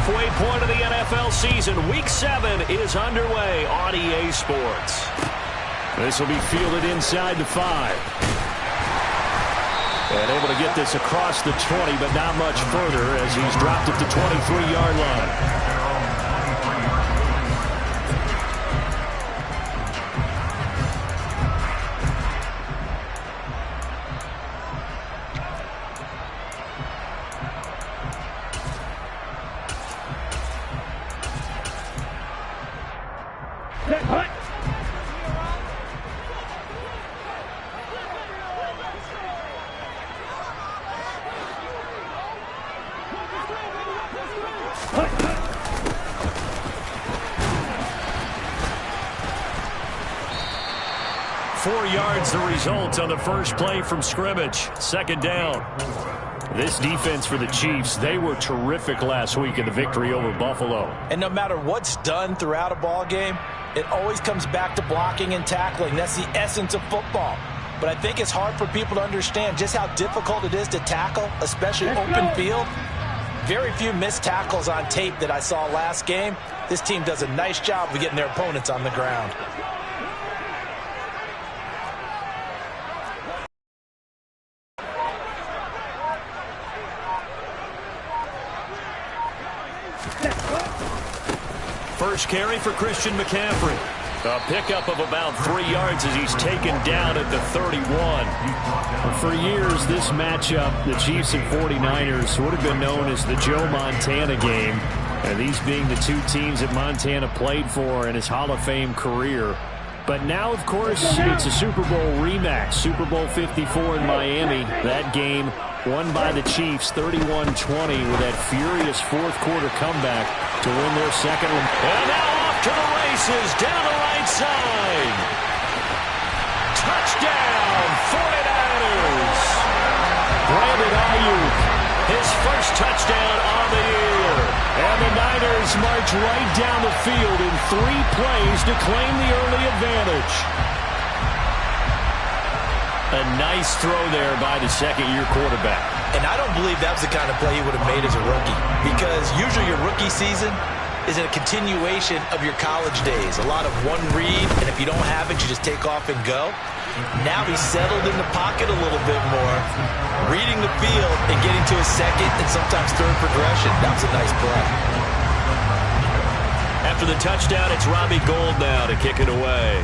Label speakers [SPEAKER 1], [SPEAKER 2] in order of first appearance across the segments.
[SPEAKER 1] halfway point of the NFL season. Week 7 is underway on EA Sports. This will be fielded inside the 5. And able to get this across the 20, but not much further as he's dropped at the 23-yard line. The result on the first play from scrimmage. Second down. This defense for the Chiefs, they were terrific last week in the victory over Buffalo.
[SPEAKER 2] And no matter what's done throughout a ball game, it always comes back to blocking and tackling. That's the essence of football. But I think it's hard for people to understand just how difficult it is to tackle, especially open field. Very few missed tackles on tape that I saw last game. This team does a nice job of getting their opponents on the ground.
[SPEAKER 1] First carry for Christian McCaffrey. A pickup of about 3 yards as he's taken down at the 31. For years, this matchup, the Chiefs and 49ers, would have been known as the Joe Montana game. And these being the two teams that Montana played for in his Hall of Fame career. But now, of course, it's a Super Bowl rematch. Super Bowl 54 in Miami. That game won by the Chiefs 31-20 with that furious fourth-quarter comeback to win their second one. And now off to the races down the right side. Touchdown, 49ers. Brandon Ayuk, his first touchdown on the year. And the Niners march right down the field in 3 plays to claim the early advantage. A nice throw there by the second-year quarterback.
[SPEAKER 2] And I don't believe that was the kind of play he would have made as a rookie. Because usually your rookie season is a continuation of your college days. A lot of one read, and if you don't have it, you just take off and go. Now he's settled in the pocket a little bit more, reading the field and getting to his second and sometimes third progression. That was a nice play.
[SPEAKER 1] After the touchdown, it's Robbie Gould now to kick it away.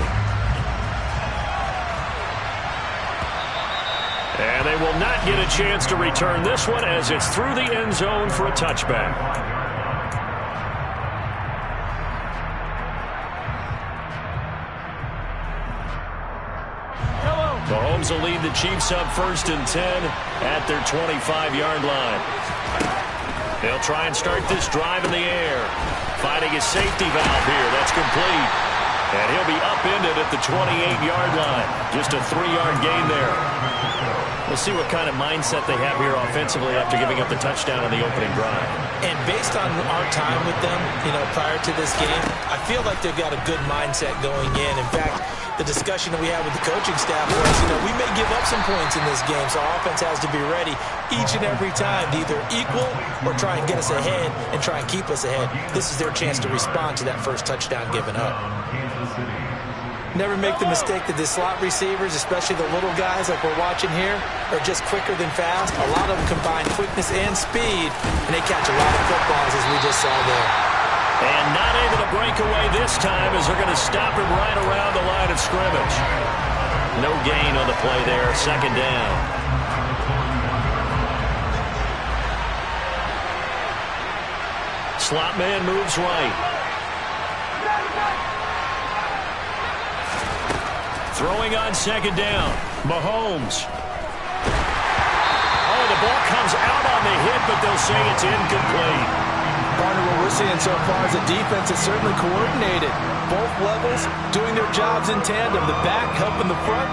[SPEAKER 1] And they will not get a chance to return this one as it's through the end zone for a touchback. Mahomes will lead the Chiefs up 1st and 10 at their 25-yard line. They'll try and start this drive in the air. Finding his safety valve here. That's complete. And he'll be upended at the 28-yard line. Just a 3-yard gain there. We'll see what kind of mindset they have here offensively after giving up the touchdown on the opening drive. And based on our time with them, prior to this game, I feel like they've got a good mindset going in. In fact, the discussion that we had with the coaching staff was, we may give up some points in this game, so our offense has to be ready each and every time to either equal or try and get us ahead and try and keep us ahead. This is their chance to respond to that first touchdown given up. Never make the mistake that the slot receivers, especially the little guys like we're watching here, are just quicker than fast. A lot of them combine quickness and speed, and they catch a lot of footballs as we just saw there. And not able to break away this time as they're going to stop him right around the line of scrimmage. No gain on the play there, second down. Slot man moves right. Throwing on second down. Mahomes. Oh, the ball comes out on the hit, but they'll say it's incomplete.
[SPEAKER 2] Partner, what we're seeing so far is the defense is certainly coordinated. Both levels doing their jobs in tandem. The back helping the front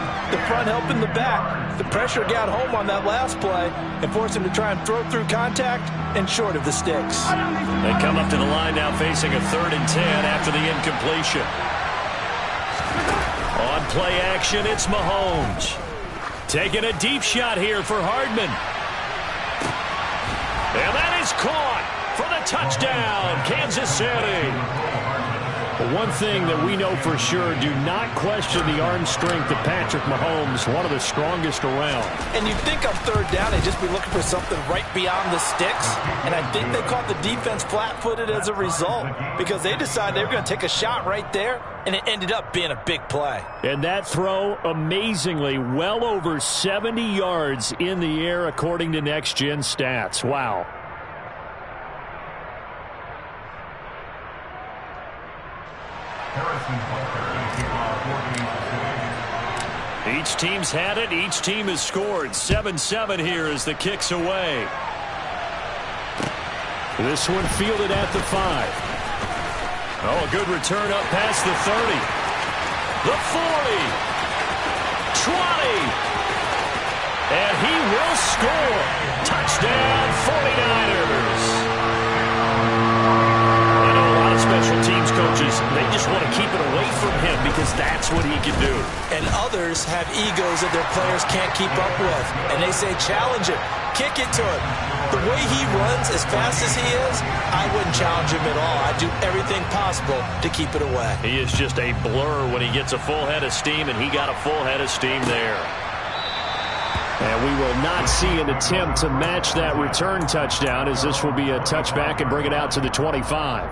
[SPEAKER 2] helping the back. The pressure got home on that last play and forced him to try and throw through contact and short of the sticks.
[SPEAKER 1] They come up to the line now facing a 3rd and 10 after the incompletion. On play action, it's Mahomes. Taking a deep shot here for Hardman. And that is caught. for the touchdown, Kansas City.
[SPEAKER 3] One thing that we know for sure, do not question the arm strength of Patrick Mahomes, one of the strongest around.
[SPEAKER 2] And you'd think on third down, they'd just be looking for something right beyond the sticks. And I think they caught the defense flat-footed as a result because they decided they were going to take a shot right there, and it ended up being a big play.
[SPEAKER 3] And that throw, amazingly, well over 70 yards in the air, according to Next Gen Stats. Wow.
[SPEAKER 1] Each team's had it. Each team has scored. 7-7 here as the kick's away.
[SPEAKER 3] This one fielded at the 5.
[SPEAKER 1] Oh, a good return up past the 30. The 40. 20. And he will score. Touchdown, 49ers. Special teams coaches, they just want to keep it away from him because that's what he can do.
[SPEAKER 2] And others have egos that their players can't keep up with. And they say, challenge him, kick it to him. The way he runs as fast as he is, I wouldn't challenge him at all. I'd do everything possible to keep it away.
[SPEAKER 1] He is just a blur when he gets a full head of steam, and he got a full head of steam there.
[SPEAKER 3] And we will not see an attempt to match that return touchdown, as this will be a touchback and bring it out to the 25.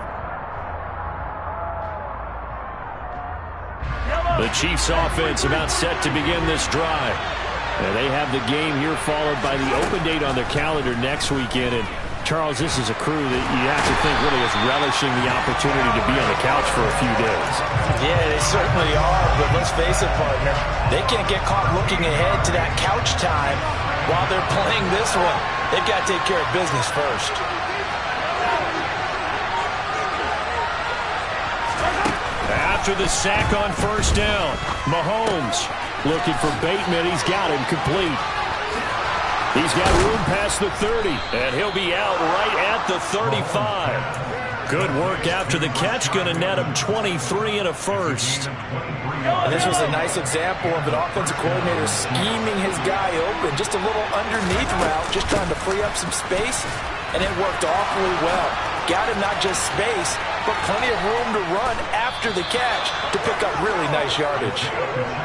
[SPEAKER 1] The Chiefs offense about set to begin this drive.
[SPEAKER 3] And they have the game here followed by the open date on their calendar next weekend. And Charles, this is a crew that you have to think really is relishing the opportunity to be on the couch for a few days.
[SPEAKER 2] Yeah, they certainly are, but let's face it, partner. They can't get caught looking ahead to that couch time while they're playing this one. They've got to take care of business first.
[SPEAKER 1] After the sack on first down, Mahomes looking for Bateman. He's got him complete. He's got room past the 30, and he'll be out right at the 35. Good work after the catch. Going to net him 23 and a first.
[SPEAKER 2] And this was a nice example of an offensive coordinator scheming his guy open. Just a little underneath route, just trying to free up some space, and it worked awfully well. Got him not just space, but plenty of room to run after the catch to pick up really nice yardage.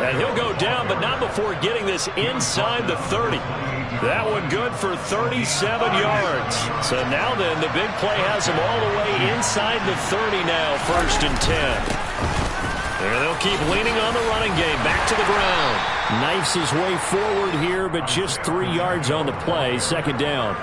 [SPEAKER 1] And he'll go down, but not before getting this inside the 30. That one good for 37 yards. So now then, the big play has him all the way inside the 30 now, 1st and 10. There they'll keep leaning on the running game. Back to the ground.
[SPEAKER 3] Knifes his way forward here, but just 3 yards on the play. 2nd down.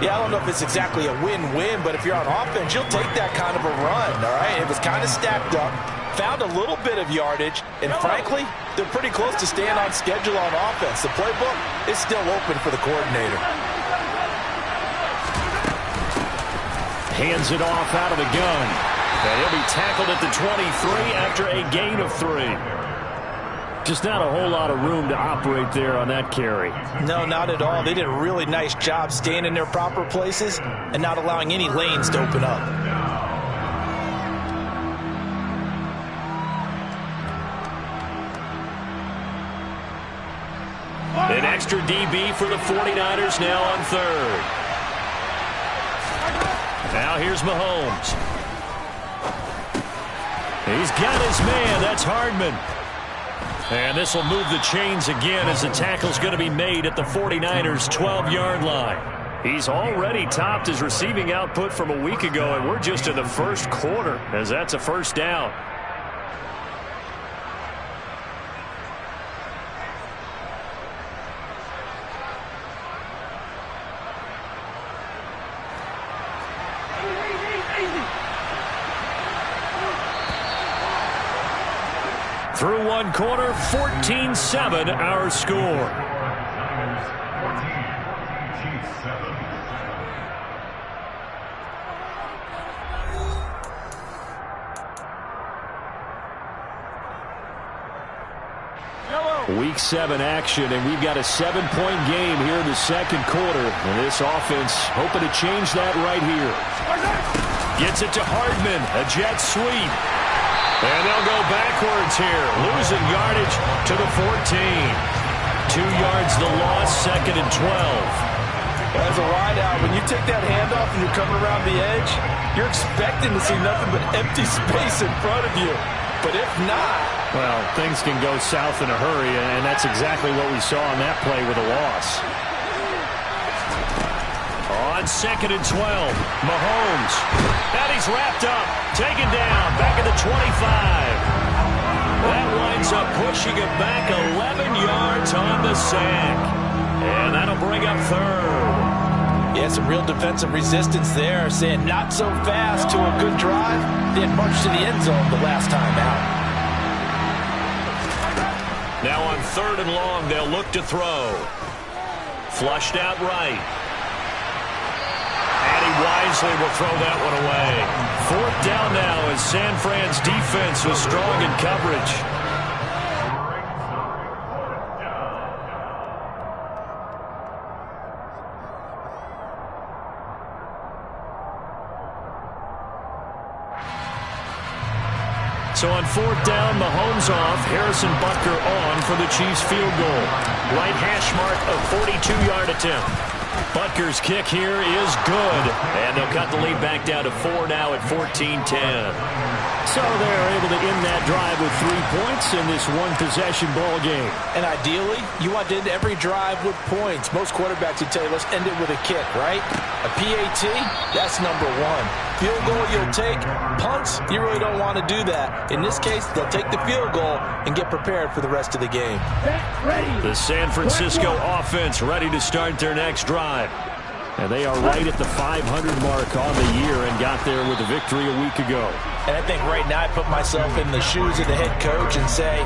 [SPEAKER 2] Yeah, I don't know if it's exactly a win-win, but if you're on offense, you'll take that kind of a run, all right? It was kind of stacked up, found a little bit of yardage, and frankly, they're pretty close to staying on schedule on offense. The playbook is still open for the coordinator.
[SPEAKER 3] Hands it off out of the gun.
[SPEAKER 1] And he'll be tackled at the 23 after a gain of 3.
[SPEAKER 3] Just not a whole lot of room to operate there on that carry.
[SPEAKER 2] No, not at all. They did a really nice job staying in their proper places and not allowing any lanes to open up.
[SPEAKER 1] An extra DB for the 49ers now on 3rd. Now here's Mahomes. He's got his man. That's Hardman. And this will move the chains again as the tackle's going to be made at the 49ers' 12-yard line. He's already topped his receiving output from a week ago, and we're just in the first quarter as that's a 1st down. Through 1 quarter, 14-7 our score.
[SPEAKER 3] Week 7 action, and we've got a 7-point game here in the 2nd quarter. And this offense hoping to change that right here.
[SPEAKER 1] Gets it to Hardman, a jet sweep. And they'll go backwards here, losing yardage to the 14. 2 yards the loss, 2nd and 12.
[SPEAKER 2] As a wideout, when you take that handoff and you're coming around the edge, you're expecting to see nothing but empty space in front of you. But if not...
[SPEAKER 3] Well, things can go south in a hurry, and that's exactly what we saw on that play with a loss.
[SPEAKER 1] On 2nd and 12, Mahomes. And he's wrapped up, taken down, back at the 25. That winds up pushing it back 11 yards on the sack. And that'll bring up 3rd.
[SPEAKER 2] Yeah, some real defensive resistance there, saying not so fast to a good drive. They had marched to the end zone the last time out.
[SPEAKER 1] Now on 3rd and long, they'll look to throw. Flushed out right. And he wisely will throw that one away. 4th down now as San Fran's defense was strong in coverage. So on 4th down, Mahomes off, Harrison Butker on for the Chiefs field goal. Right hash mark of 42-yard attempt. Butker's kick here is good. And they'll cut the lead back down to 4 now at 14-10.
[SPEAKER 3] So they're able to end that drive with 3 points in this one-possession ball game.
[SPEAKER 2] And ideally, you want to end every drive with points. Most quarterbacks would tell you, let's end it with a kick, right? A PAT, that's number 1. Field goal you'll take. Punts, you really don't want to do that. In this case, they'll take the field goal and get prepared for the rest of the game.
[SPEAKER 1] The San Francisco offense ready to start their next drive.
[SPEAKER 3] And they are right at the 500 mark on the year and got there with a victory a week ago.
[SPEAKER 2] And I think right now I put myself in the shoes of the head coach and say,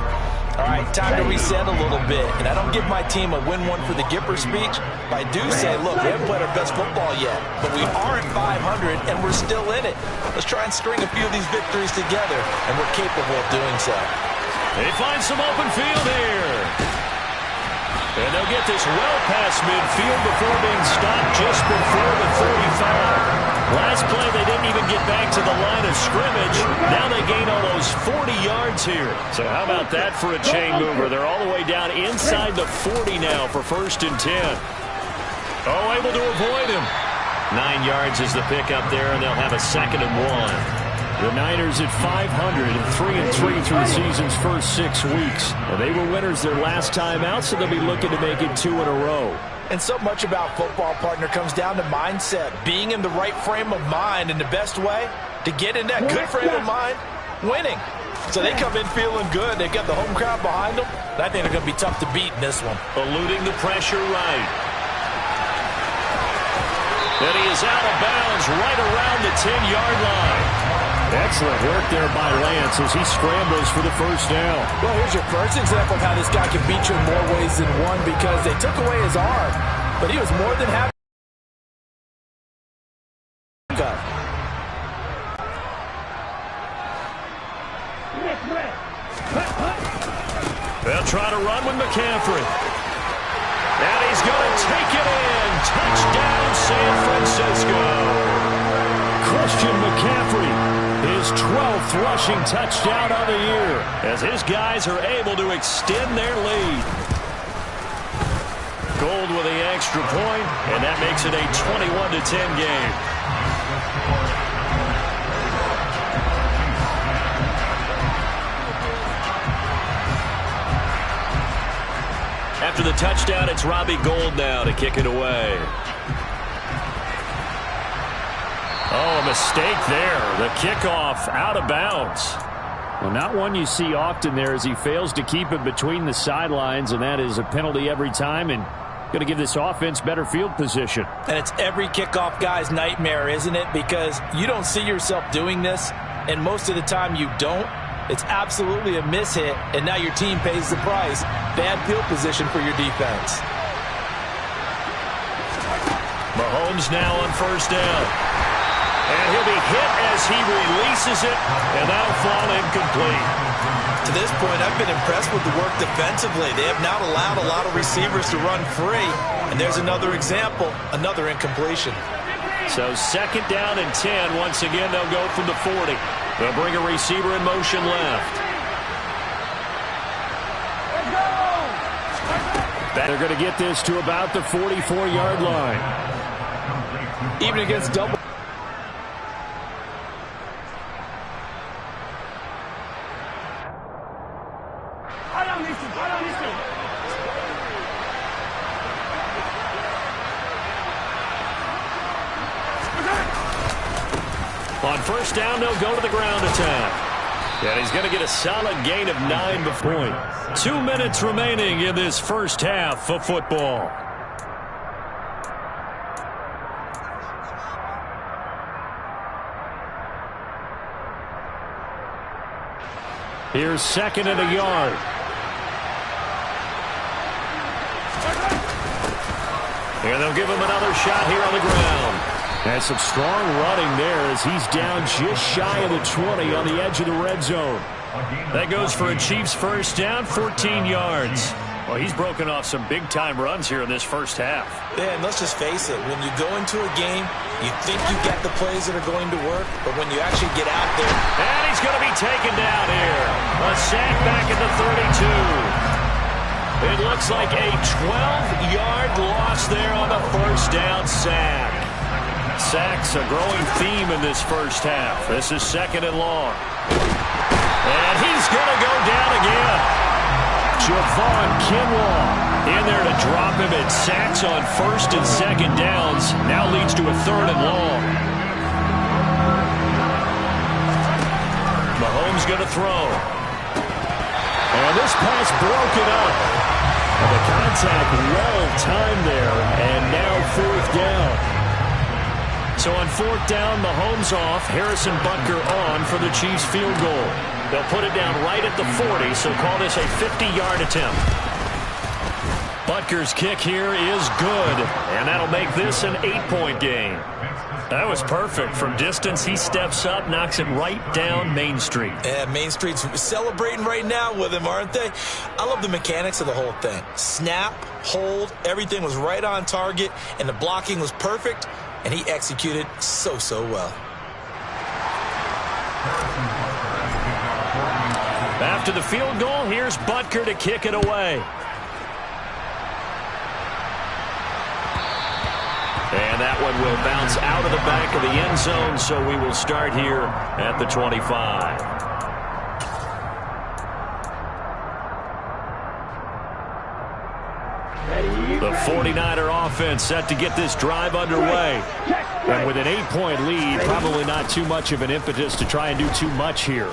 [SPEAKER 2] all right, time to reset a little bit. And I don't give my team a win one for the Gipper speech, but I do say, look, we haven't played our best football yet, but we are at 500 and we're still in it. Let's try and string a few of these victories together, and we're capable of doing so.
[SPEAKER 1] They find some open field here. And they'll get this well past midfield before being stopped just before the 35. Last play, they didn't even get back to the line of scrimmage. Now they gain almost 40 yards here. So how about that for a chain mover? They're all the way down inside the 40 now for 1st and 10. Oh, able to avoid him. 9 yards is the pickup there, and they'll have a 2nd and 1.
[SPEAKER 3] The Niners at 500 and 3-3 through the season's first 6 weeks. And they were winners their last time out, so they'll be looking to make it 2 in a row.
[SPEAKER 2] And so much about football, partner, comes down to mindset. Being in the right frame of mind, and the best way to get in that good frame of mind, winning. So they come in feeling good. They've got the home crowd behind them. And I think they're going to be tough to beat in this one.
[SPEAKER 1] Eluding the pressure right. And he is out of bounds right around the 10-yard line.
[SPEAKER 3] Excellent work there by Lance as he scrambles for the first down.
[SPEAKER 2] Well, here's your first example of how this guy can beat you in more ways than one, because they took away his arm, but he was more than happy.
[SPEAKER 1] They'll try to run with McCaffrey. And he's going to take it in. Touchdown, San Francisco.
[SPEAKER 3] Christian McCaffrey, his 12th rushing touchdown of the year,
[SPEAKER 1] as his guys are able to extend their lead. Gold with the extra point, and that makes it a 21-10 game. After the touchdown, it's Robbie Gould now to kick it away. Oh, a mistake there. The kickoff out of bounds.
[SPEAKER 3] Well, not one you see often there as he fails to keep it between the sidelines, and that is a penalty every time, and going to give this offense better field position.
[SPEAKER 2] And it's every kickoff guy's nightmare, isn't it? Because you don't see yourself doing this, and most of the time you don't. It's absolutely a mishit, and now your team pays the price. Bad field position for your defense.
[SPEAKER 1] Mahomes now on 1st down. And he'll be hit as he releases it, and that'll fall incomplete.
[SPEAKER 2] To this point, I've been impressed with the work defensively. They have not allowed a lot of receivers to run free, and there's another example, another incompletion.
[SPEAKER 1] So 2nd down and 10. Once again, they'll go from the 40. They'll bring a receiver in motion left.
[SPEAKER 3] They're going to get this to about the 44-yard line.
[SPEAKER 2] even against double.
[SPEAKER 1] On first down, they'll go to the ground attack. And he's going to get a solid gain of 9 before. 2 minutes remaining in this first half of football. Here's second and a yard. And they'll give him another shot here on the ground. And some strong running there as he's down just shy of the 20 on the edge of the red zone. That goes for a Chiefs first down, 14 yards. Well, he's broken off some big-time runs here in this first half.
[SPEAKER 2] Yeah, and let's just face it. When you go into a game, you think you got the plays that are going to work, but when you actually get out there...
[SPEAKER 1] And he's going to be taken down here. A sack back at the 32. It looks like a 12-yard loss there on the first down sack. Sacks a growing theme in this first half. This is second and long. And he's going to go down again. Javon Kinlaw in there to drop him. At sacks on first and second downs. Now leads to a third and long. Mahomes going to throw. And this pass broken up. And the contact well timed there. And now fourth down. So on fourth down, Mahomes off, Harrison Butker on for the Chiefs field goal. They'll put it down right at the 40, so call this a 50-yard attempt. Butker's kick here is good, and that'll make this an 8-point game. That was perfect. From distance, he steps up, knocks it right down Main Street.
[SPEAKER 2] Yeah, Main Street's celebrating right now with him, aren't they? I love the mechanics of the whole thing. Snap, hold, everything was right on target, and the blocking was perfect. And he executed so well.
[SPEAKER 1] After the field goal, here's Butker to kick it away. And that one will bounce out of the back of the end zone, so we will start here at the 25. The 49er offense set to get this drive underway. And with an 8-point lead, probably not too much of an impetus to try and do too much here.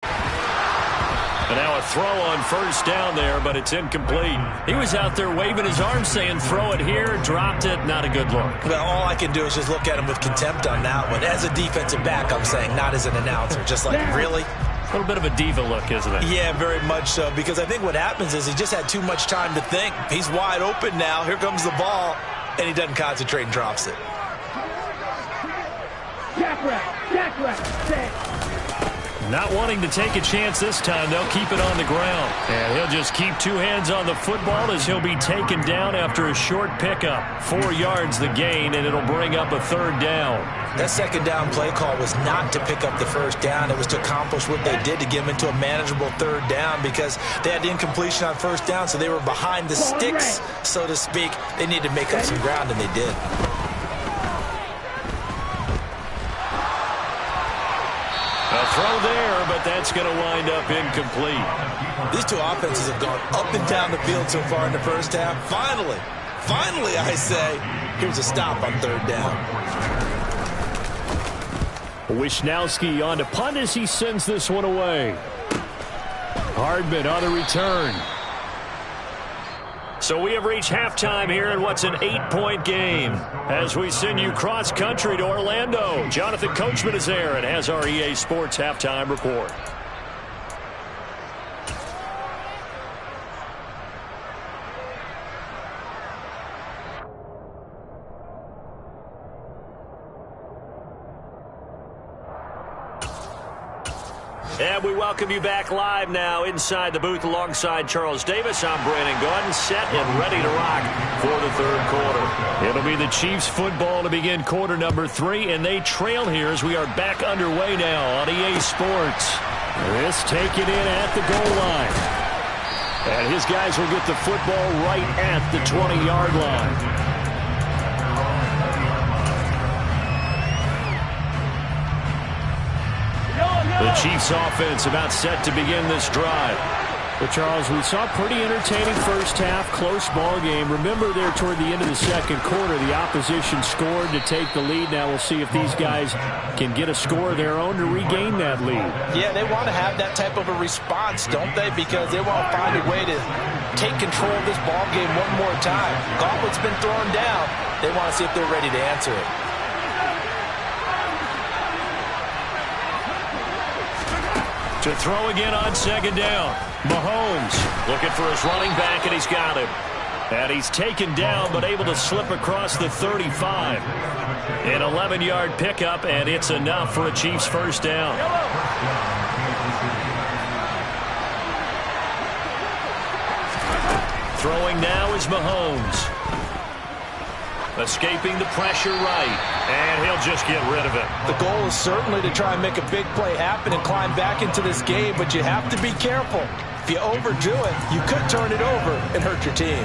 [SPEAKER 1] And now a throw on first down there, but it's incomplete. He was out there waving his arms saying throw it here, dropped it, not a good look.
[SPEAKER 2] Well, all I can do is just look at him with contempt on that one. As a defensive back, I'm saying, not as an announcer. Just like, really?
[SPEAKER 1] A little bit of a diva look, isn't it?
[SPEAKER 2] Yeah, very much so, because I think what happens is he just had too much time to think. He's wide open now. Here comes the ball, and he doesn't concentrate and drops it.
[SPEAKER 1] Not wanting to take a chance this time, they'll keep it on the ground. And he'll just keep two hands on the football as he'll be taken down after a short pickup. 4 yards the gain, and it'll bring up a third down.
[SPEAKER 2] That second down play call was not to pick up the first down. It was to accomplish what they did to get them into a manageable third down because they had the incompletion on first down, so they were behind the sticks, so to speak. They needed to make up some ground, and they did.
[SPEAKER 1] A throw there, but that's going to wind up incomplete.
[SPEAKER 2] These two offenses have gone up and down the field so far in the first half. Finally, I say, here's a stop on third down.
[SPEAKER 3] Wisnowski on to punt as he sends this one away. Hardman on the return.
[SPEAKER 1] So we have reached halftime here in what's an 8-point game. As we send you cross-country to Orlando, Jonathan Coachman is there and has our EA Sports halftime report. And we welcome you back live now inside the booth alongside Charles Davis. I'm Brandon Gaudin, set and ready to rock for the third quarter. It'll be the Chiefs football to begin quarter number 3, and they trail here as we are back underway now on EA Sports. This taken in at the goal line. And his guys will get the football right at the 20-yard line. The Chiefs offense about set to begin this drive.
[SPEAKER 3] Well, Charles, we saw a pretty entertaining first half, close ball game. Remember there toward the end of the second quarter, the opposition scored to take the lead. Now we'll see if these guys can get a score of their own to regain that lead.
[SPEAKER 2] Yeah, they want to have that type of a response, don't they? Because they want to find a way to take control of this ball game one more time. Gauntlet's been thrown down. They want to see if they're ready to answer it.
[SPEAKER 1] To throw again on second down. Mahomes looking for his running back, and he's got him. And he's taken down, but able to slip across the 35. An 11-yard pickup, and it's enough for a Chiefs first down. Throwing now is Mahomes. Escaping the pressure right, and he'll just get rid of it.
[SPEAKER 2] The goal is certainly to try and make a big play happen and climb back into this game, but you have to be careful. If you overdo it, you could turn it over and hurt your team.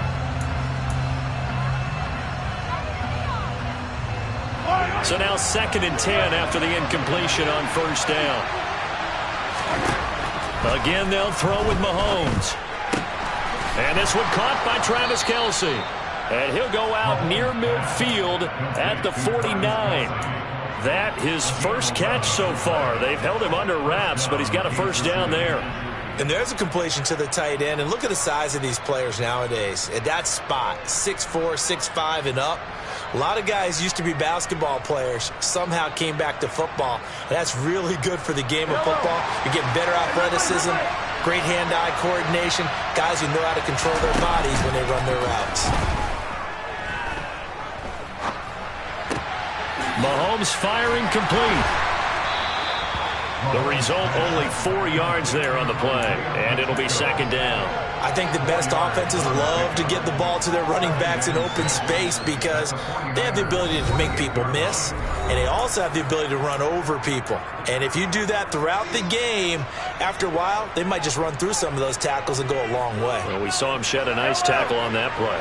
[SPEAKER 1] So now 2nd and 10 after the incompletion on first down. Again, they'll throw with Mahomes. And this one caught by Travis Kelce. And he'll go out near midfield at the 49. That his first catch so far. They've held him under wraps, but he's got a first down there.
[SPEAKER 2] And there's a completion to the tight end. And look at the size of these players nowadays. At that spot, 6'4", 6'5", and up. A lot of guys used to be basketball players, somehow came back to football. And that's really good for the game of football. You're getting better athleticism, great hand-eye coordination, guys who know how to control their bodies when they run their routes.
[SPEAKER 1] Mahomes firing complete. The result, only 4 yards there on the play, and it'll be second down.
[SPEAKER 2] I think the best offenses love to get the ball to their running backs in open space because they have the ability to make people miss, and they also have the ability to run over people. And if you do that throughout the game, after a while, they might just run through some of those tackles and go a long way.
[SPEAKER 1] Well, we saw him shed a nice tackle on that play.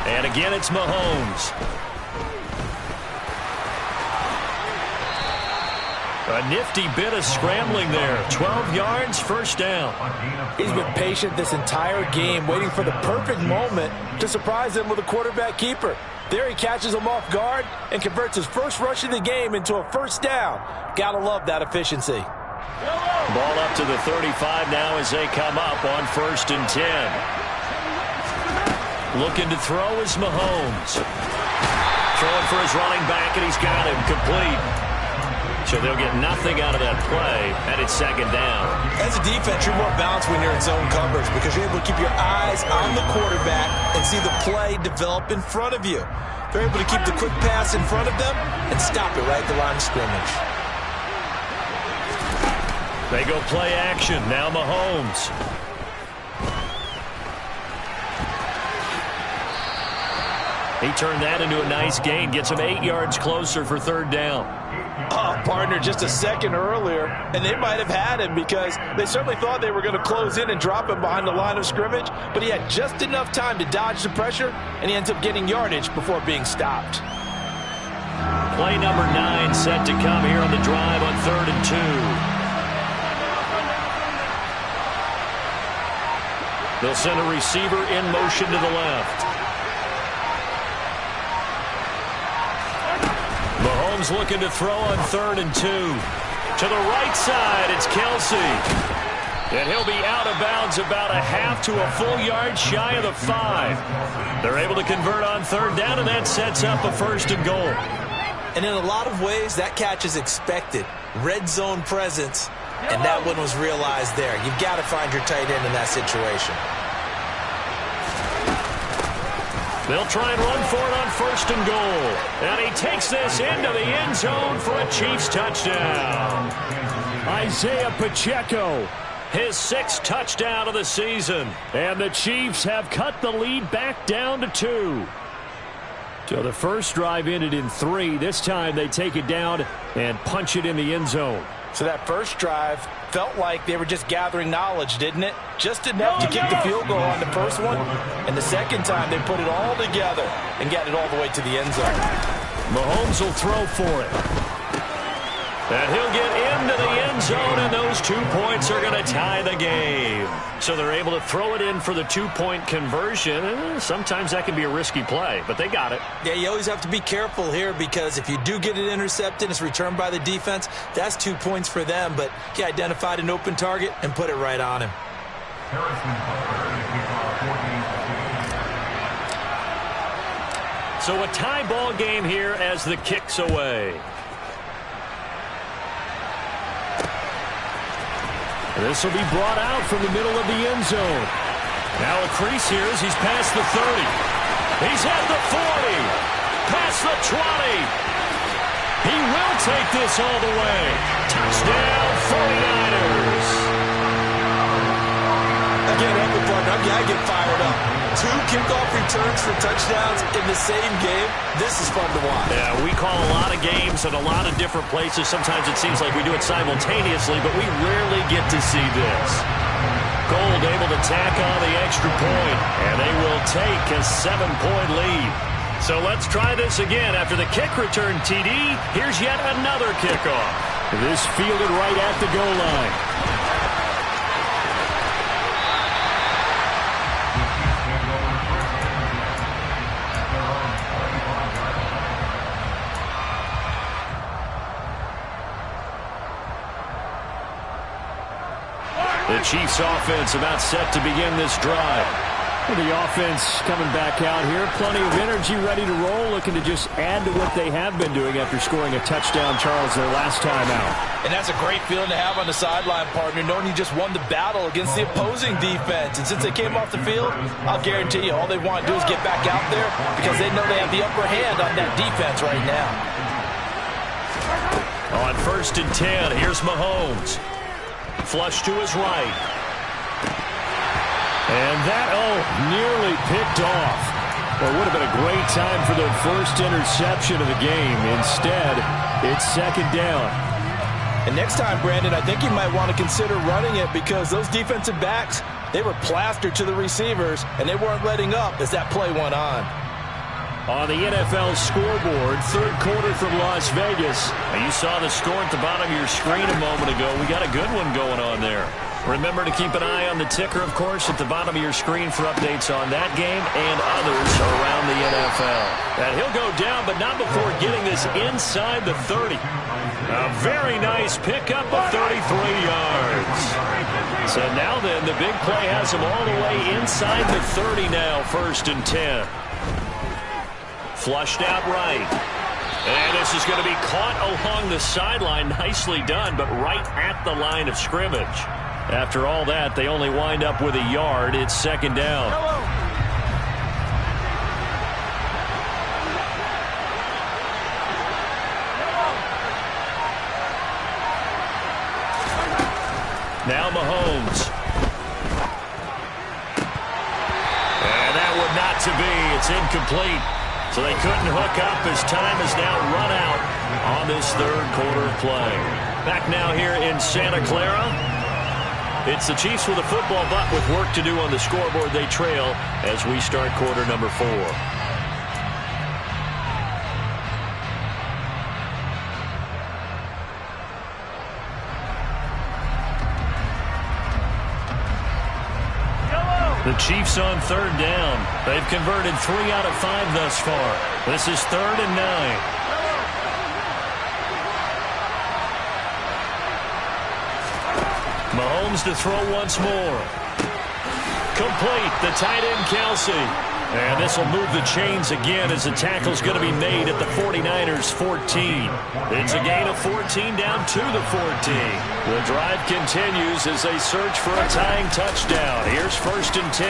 [SPEAKER 1] And again, it's Mahomes. A nifty bit of scrambling there. 12 yards, first down.
[SPEAKER 2] He's been patient this entire game, waiting for the perfect moment to surprise him with a quarterback keeper. There he catches him off guard and converts his first rush of the game into a first down. Gotta love that efficiency.
[SPEAKER 1] Ball up to the 35 now as they come up on 1st and 10. Looking to throw is Mahomes. Throwing for his running back, and he's got him complete. So they'll get nothing out of that play, and it's second down.
[SPEAKER 2] As a defense, you're more balanced when you're in zone coverage because you're able to keep your eyes on the quarterback and see the play develop in front of you. They're able to keep the quick pass in front of them and stop it right at the line of scrimmage.
[SPEAKER 1] They go play action. Now Mahomes. He turned that into a nice gain. Gets him 8 yards closer for third down.
[SPEAKER 2] Oh, partner, just a second earlier, and they might have had him because they certainly thought they were going to close in and drop him behind the line of scrimmage, but he had just enough time to dodge the pressure, and he ends up getting yardage before being stopped.
[SPEAKER 1] Play number 9 set to come here on the drive on 3rd and 2. They'll send a receiver in motion to the left. Mahomes looking to throw on 3rd and 2. To the right side, it's Kelce. And he'll be out of bounds about a half to a full yard shy of the 5. They're able to convert on 3rd down, and that sets up a 1st and goal.
[SPEAKER 2] And in a lot of ways, that catch is expected. Red zone presence, and that one was realized there. You've got to find your tight end in that situation.
[SPEAKER 1] They'll try and run for it on 1st and goal. And he takes this into the end zone for a Chiefs touchdown.
[SPEAKER 3] Isaiah Pacheco,
[SPEAKER 1] his 6th touchdown of the season.
[SPEAKER 3] And the Chiefs have cut the lead back down to 2. So the first drive ended in 3. This time they take it down and punch it in the end zone.
[SPEAKER 2] So that first drive, felt like they were just gathering knowledge, didn't it? Just enough to kick the field goal on the first one, and the second time they put it all together and got it all the way to the end zone.
[SPEAKER 3] Mahomes will throw for it.
[SPEAKER 1] And he'll get into the end zone, and those 2 points are going to tie the game. So they're able to throw it in for the 2-point conversion. Sometimes that can be a risky play, but they got it.
[SPEAKER 2] Yeah, you always have to be careful here because if you do get it intercepted, it's returned by the defense, that's 2 points for them. But he identified an open target and put it right on him.
[SPEAKER 1] So a tie ball game here as the kick's away.
[SPEAKER 3] This will be brought out from the middle of the end zone.
[SPEAKER 1] Now a crease here as he's past the 30. He's at the 40. Past the 20. He will take this all the way. Touchdown, 49ers.
[SPEAKER 2] Again, Epic partner, I get fired up. 2 kickoff returns for touchdowns in the same game. This is fun to watch.
[SPEAKER 1] Yeah, we call a lot of games at a lot of different places. Sometimes it seems like we do it simultaneously, but we rarely get to see this. Gold able to tack on the extra point, and they will take a 7-point lead. So let's try this again. After the kick return TD, here's yet another kickoff.
[SPEAKER 3] This fielded right at the goal line.
[SPEAKER 1] The Chiefs offense about set to begin this drive.
[SPEAKER 3] The offense coming back out here. Plenty of energy, ready to roll, looking to just add to what they have been doing after scoring a touchdown, Charles, their last time out.
[SPEAKER 2] And that's a great feeling to have on the sideline, partner, knowing you just won the battle against the opposing defense. And since they came off the field, I'll guarantee you all they want to do is get back out there because they know they have the upper hand on that defense right now.
[SPEAKER 1] On 1st and 10, here's Mahomes. Flush to his right.
[SPEAKER 3] And that, nearly picked off. Well, it would have been a great time for their first interception of the game. Instead, it's 2nd down.
[SPEAKER 2] And next time, Brandon, I think you might want to consider running it because those defensive backs, they were plastered to the receivers, and they weren't letting up as that play went on.
[SPEAKER 3] On the NFL scoreboard, 3rd quarter from Las Vegas.
[SPEAKER 1] Now you saw the score at the bottom of your screen a moment ago. We got a good one going on there. Remember to keep an eye on the ticker, of course, at the bottom of your screen for updates on that game and others around the NFL. And he'll go down, but not before getting this inside the 30. A very nice pickup of 33 yards. So now then, the big play has him all the way inside the 30 now, 1st and 10. Flushed out right. And this is going to be caught along the sideline. Nicely done, but right at the line of scrimmage. After all that, they only wind up with a yard. It's 2nd down. Now Mahomes. And that would not to be. It's incomplete. So they couldn't hook up as time is now run out on this 3rd quarter of play. Back now here in Santa Clara. It's the Chiefs with a football, but with work to do on the scoreboard, they trail as we start quarter number 4. The Chiefs on 3rd down. They've converted 3 out of 5 thus far. This is 3rd and 9. Mahomes to throw once more. Complete. The tight end, Kelsey. And this will move the chains again as the tackle's going to be made at the 49ers' 14. It's a gain of 14 down to the 14. The drive continues as they search for a tying touchdown. Here's 1st and 10.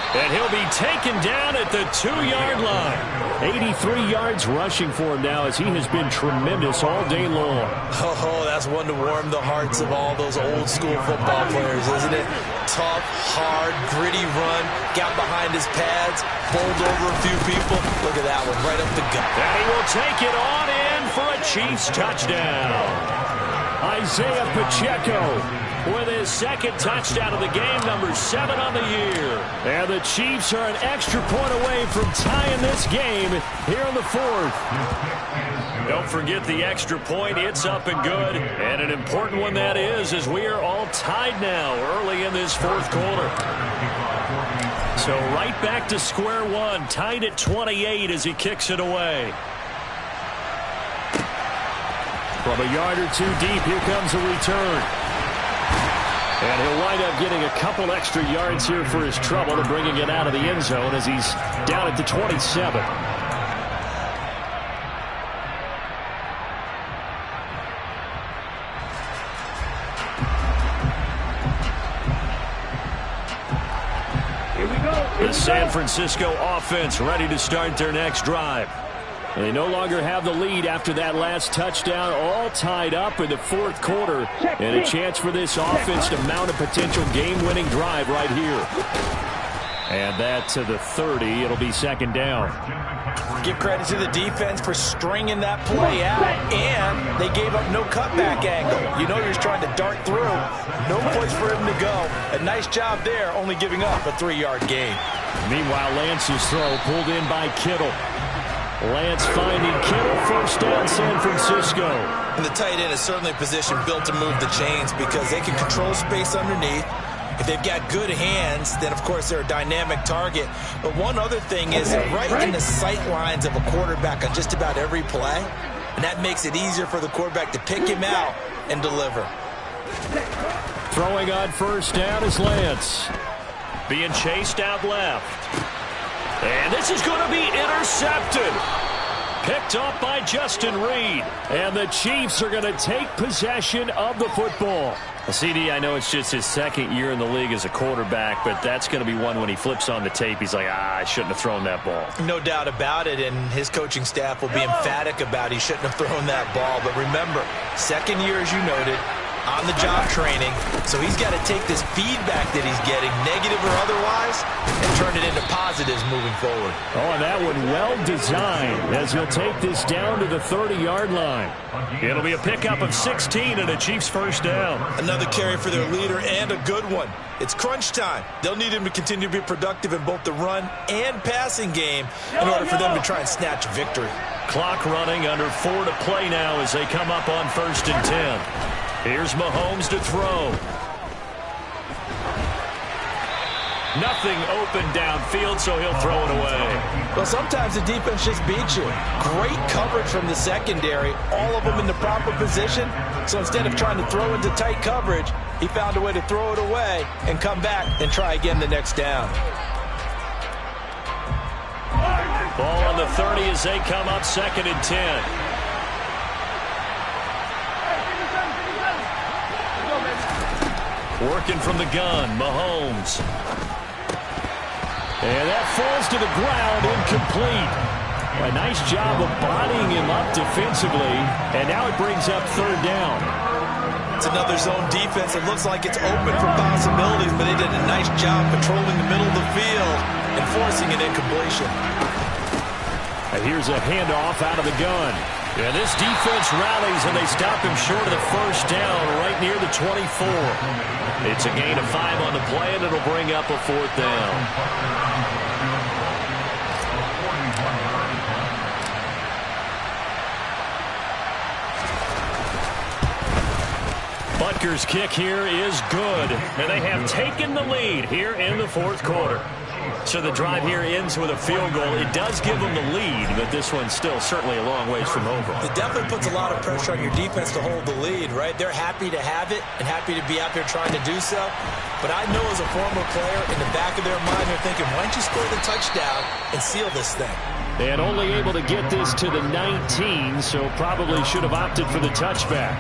[SPEAKER 1] And he'll be taken down at the 2-yard line.
[SPEAKER 3] 83 yards rushing for him now as he has been tremendous all day long.
[SPEAKER 2] Oh, that's one to warm the hearts of all those old-school football players, isn't it? Tough, hard, gritty run, got behind his pads, bowled over a few people. Look at that one, right up the gut.
[SPEAKER 1] And he will take it on in for a Chiefs touchdown.
[SPEAKER 3] Isaiah Pacheco with his second touchdown of the game, number 7 on the year. And the Chiefs are an extra point away from tying this game here in the 4th.
[SPEAKER 1] Don't forget the extra point. It's up and good. And an important one that is, as we are all tied now early in this 4th quarter. So right back to square one, tied at 28 as he kicks it away.
[SPEAKER 3] From a yard or 2 deep, here comes a return. And he'll wind up getting a couple extra yards here for his trouble and bringing it out of the end zone as he's down at the 27.
[SPEAKER 1] The San Francisco offense ready to start their next drive.
[SPEAKER 3] They no longer have the lead after that last touchdown, all tied up in the 4th quarter, and a chance for this offense to mount a potential game-winning drive right here. And that to the 30. It'll be second down.
[SPEAKER 2] Give credit to the defense for stringing that play out, and they gave up no cutback angle. You know you're just trying to dart through. No place for him to go. A nice job there, only giving up a 3-yard gain.
[SPEAKER 3] Meanwhile, Lance's throw pulled in by Kittle. Lance finding Kittle, first down, San Francisco.
[SPEAKER 2] And the tight end is certainly a position built to move the chains because they can control space underneath. If they've got good hands, then, of course, they're a dynamic target. But one other thing is they're right in the sight lines of a quarterback on just about every play. And that makes it easier for the quarterback to pick him out and deliver.
[SPEAKER 3] Throwing on first down is Lance.
[SPEAKER 1] Being chased out left. And this is going to be intercepted. Picked up by Justin Reed.
[SPEAKER 3] And the Chiefs are going to take possession of the football.
[SPEAKER 1] CD, I know it's just his 2nd year in the league as a quarterback, but that's going to be one when he flips on the tape, he's like, I shouldn't have thrown that ball.
[SPEAKER 2] No doubt about it, and his coaching staff will be emphatic about he shouldn't have thrown that ball. But remember, 2nd year, as you noted, on-the-job training, so he's got to take this feedback that he's getting, negative or otherwise, and turn it into positives moving forward.
[SPEAKER 3] Oh, and that one well designed as he'll take this down to the 30-yard line.
[SPEAKER 1] It'll be a pickup of 16 and a Chiefs first down.
[SPEAKER 2] Another carry for their leader and a good one. It's crunch time. They'll need him to continue to be productive in both the run and passing game in order for them to try and snatch victory.
[SPEAKER 1] Clock running, under 4 to play now as they come up on 1st and 10. Here's Mahomes to throw. Nothing open downfield, so he'll throw it away.
[SPEAKER 2] Well, sometimes the defense just beats you. Great coverage from the secondary, all of them in the proper position. So instead of trying to throw into tight coverage, he found a way to throw it away and come back and try again the next down.
[SPEAKER 1] Ball on the 30 as they come up 2nd and 10. Working from the gun, Mahomes.
[SPEAKER 3] And that falls to the ground, incomplete. A nice job of bodying him up defensively, and now it brings up 3rd down.
[SPEAKER 2] It's another zone defense. It looks like it's open for possibilities, but they did a nice job patrolling the middle of the field and forcing an incompletion.
[SPEAKER 3] And here's a handoff out of the gun.
[SPEAKER 1] Yeah, this defense rallies, and they stop him short of the first down right near the 24. It's a gain of 5 on the play, and it'll bring up a 4th down. Butker's kick here is good, and they have taken the lead here in the 4th quarter. So the drive here ends with a field goal. It does give them the lead, but this one's still certainly a long ways from over.
[SPEAKER 2] It definitely puts a lot of pressure on your defense to hold the lead, right? They're happy to have it and happy to be out there trying to do so. But I know as a former player, in the back of their mind, they're thinking, why don't you score the touchdown and seal this thing?
[SPEAKER 3] And only able to get this to the 19, so probably should have opted for the touchback.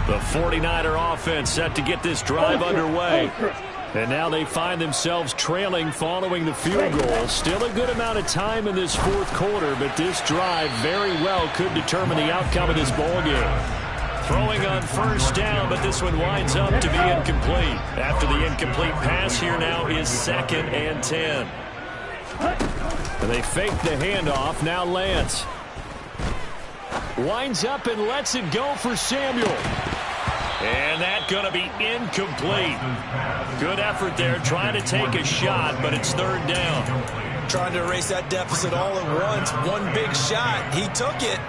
[SPEAKER 1] The 49er offense set to get this drive underway.
[SPEAKER 3] And now they find themselves trailing following the field goal. Still a good amount of time in this 4th quarter, but this drive very well could determine the outcome of this ball game.
[SPEAKER 1] Throwing on first down, but this one winds up to be incomplete. After the incomplete pass, here now is 2nd and 10.
[SPEAKER 3] And they fake the handoff. Now Lance. Winds up and lets it go for Samuel.
[SPEAKER 1] And that's going to be incomplete. Good effort there, trying to take a shot, but it's third down.
[SPEAKER 2] Trying to erase that deficit all at once. One big shot. He took it.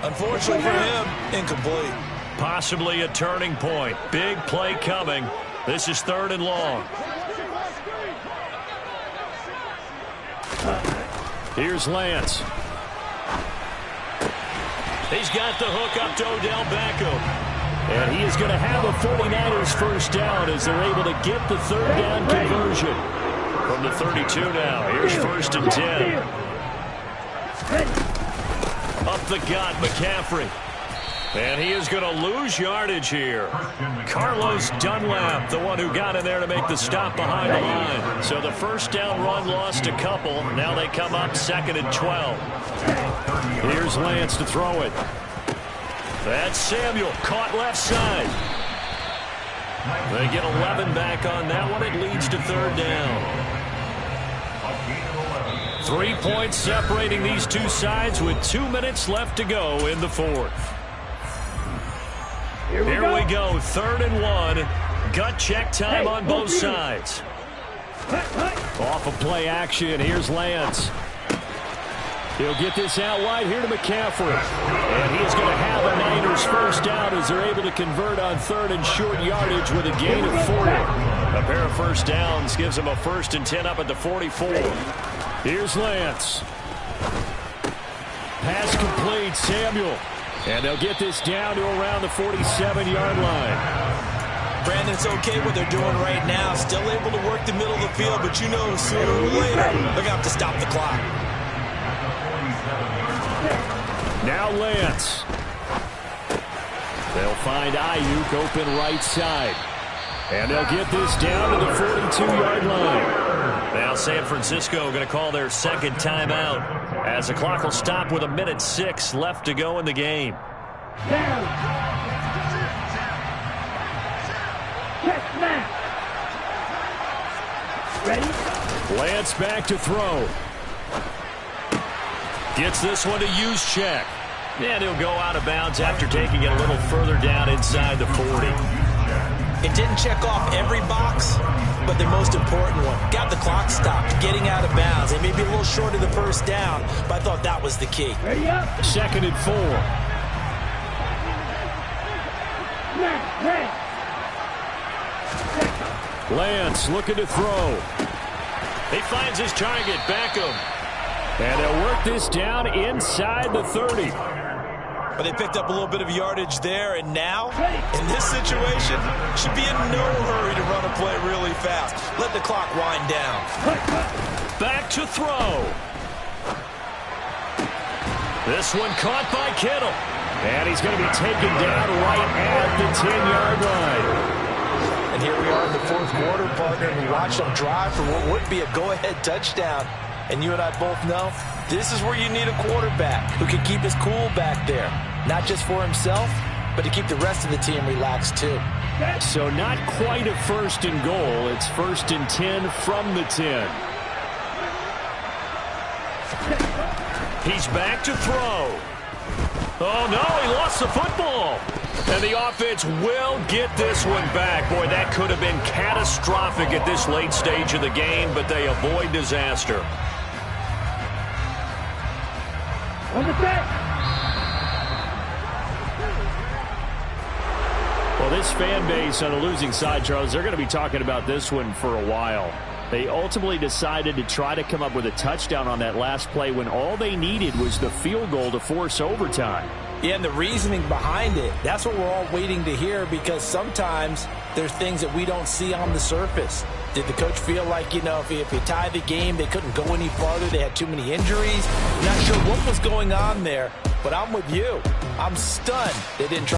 [SPEAKER 2] Unfortunately for him, incomplete.
[SPEAKER 1] Possibly a turning point. Big play coming. This is third and long.
[SPEAKER 3] Here's Lance.
[SPEAKER 1] He's got the hook up to Odell Beckham.
[SPEAKER 3] And he is going to have a 49ers first down as they're able to get the third down conversion.
[SPEAKER 1] From the 32 now. Here's first and 10. Up the gut, McCaffrey. And he is going to lose yardage here. Carlos Dunlap, the one who got in there to make the stop behind the line. So the first down run lost a couple. Now they come up second and 12.
[SPEAKER 3] Here's Lance to throw it.
[SPEAKER 1] That's Samuel, caught left side. They get 11 back on that one. It leads to third down. 3 points separating these two sides with 2 minutes left to go in the fourth. Here we go, third and 1. Gut check time on both sides.
[SPEAKER 3] Off of play action, here's Lance. He'll get this out wide here to McCaffrey. And he is going to have a Niners first down as they're able to convert on third and short yardage with a gain of 4.
[SPEAKER 1] A pair of first downs gives them a first and 10 up at the 44.
[SPEAKER 3] Here's Lance. Pass complete, Samuel. And they'll get this down to around the 47-yard line.
[SPEAKER 2] Brandon, it's okay what they're doing right now. Still able to work the middle of the field, but you know sooner or later they're going to have to stop the clock.
[SPEAKER 3] Now Lance. They'll find Ayuk open right side. And they'll get this down to the 42-yard line.
[SPEAKER 1] Now San Francisco going to call their second timeout as the clock will stop with 1:06 left to go in the game.
[SPEAKER 3] Lance back to throw.
[SPEAKER 1] Gets this one to use check. And he'll go out of bounds after taking it a little further down inside the 40.
[SPEAKER 2] It didn't check off every box, but the most important one. Got the clock stopped, getting out of bounds. They may be a little short of the first down, but I thought that was the key.
[SPEAKER 3] Second and 4. Lance looking to throw.
[SPEAKER 1] He finds his target, Beckham.
[SPEAKER 3] And they'll work this down inside the 30.
[SPEAKER 2] But they picked up a little bit of yardage there, and now, in this situation, should be in no hurry to run a play really fast. Let the clock wind down.
[SPEAKER 1] Back to throw. This one caught by Kittle.
[SPEAKER 3] And he's going to be taken down right at the 10-yard line.
[SPEAKER 2] And here we are in the fourth quarter, partner, and we watch them drive for what would be a go-ahead touchdown. And you and I both know this is where you need a quarterback who can keep his cool back there. Not just for himself, but to keep the rest of the team relaxed too.
[SPEAKER 3] So not quite a first and goal. It's first and 10 from the 10.
[SPEAKER 1] He's back to throw. Oh, no, he lost the football. And the offense will get this one back. Boy, that could have been catastrophic at this late stage of the game, but they avoid disaster.
[SPEAKER 3] Well, this fan base on the losing side, Charles, they're going to be talking about this one for a while. They ultimately decided to try to come up with a touchdown on that last play when all they needed was the field goal to force overtime.
[SPEAKER 2] Yeah, and the reasoning behind it, that's what we're all waiting to hear, because sometimes there's things that we don't see on the surface. Did the coach feel like, you know, if you tie the game, they couldn't go any farther, they had too many injuries? Not sure what was going on there, but I'm with you. I'm stunned they didn't try.